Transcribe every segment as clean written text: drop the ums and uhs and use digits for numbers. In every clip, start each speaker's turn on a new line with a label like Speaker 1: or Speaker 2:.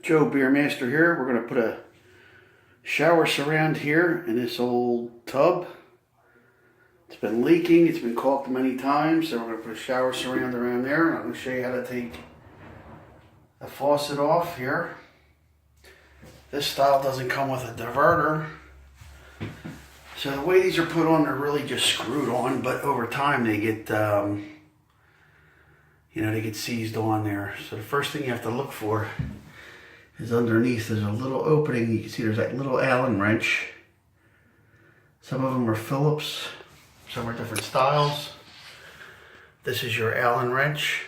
Speaker 1: Joe Beermaster here. We're going to put a shower surround here in this old tub. It's been leaking. It's been caulked many times. So we're going to put a shower surround around there. I'm going to show you how to take the faucet off here. This style doesn't come with a diverter. So the way these are put on, they're really just screwed on, but over time they get, they get seized on there. So the first thing you have to look for is underneath. There's a little opening. You can see there's that little Allen wrench. Some of them are Phillips, some are different styles. This is your Allen wrench.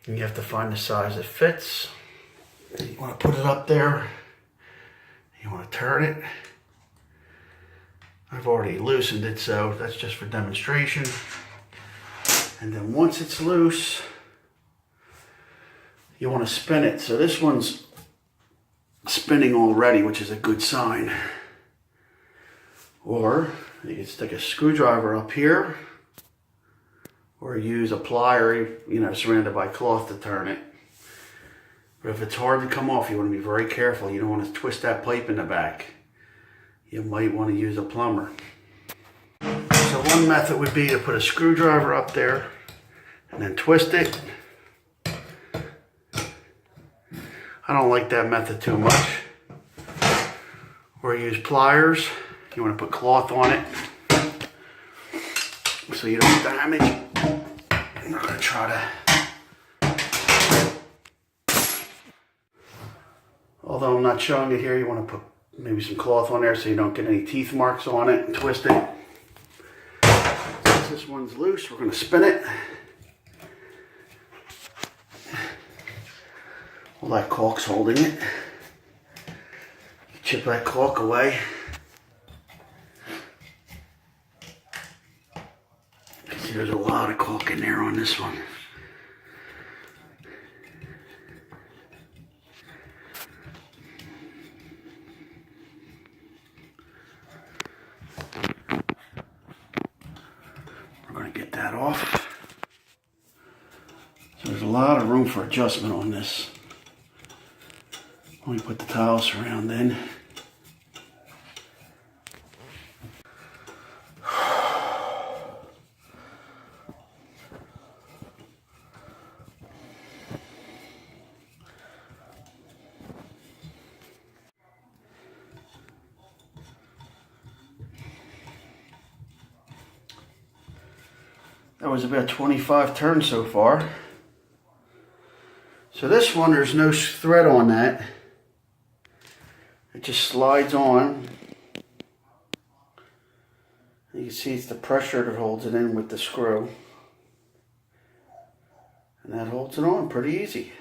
Speaker 1: And you have to find the size that fits. You want to put it up there. You want to turn it. I've already loosened it, so that's just for demonstration. And then once it's loose, you want to spin it. So this one's spinning already, which is a good sign. Or you can stick a screwdriver up here, or use a plier, surrounded by cloth to turn it. But if it's hard to come off, you want to be very careful. You don't want to twist that pipe in the back. You might want to use a plumber. So one method would be to put a screwdriver up there and then twist it. I don't like that method too much. Or use pliers. You want to put cloth on it so you don't damage. I'm going to try to, although I'm not showing it here, you want to put maybe some cloth on there so you don't get any teeth marks on it, and twist it. Since this one's loose, we're going to spin it. Well, that caulk's holding it. Chip that caulk away. You can see there's a lot of caulk in there on this one. Get that off. So there's a lot of room for adjustment on this. Let me put the towel surround in. That was about 25 turns so far. So this one, there's no thread on that. It just slides on. You can see it's the pressure that holds it in with the screw. And that holds it on pretty easy.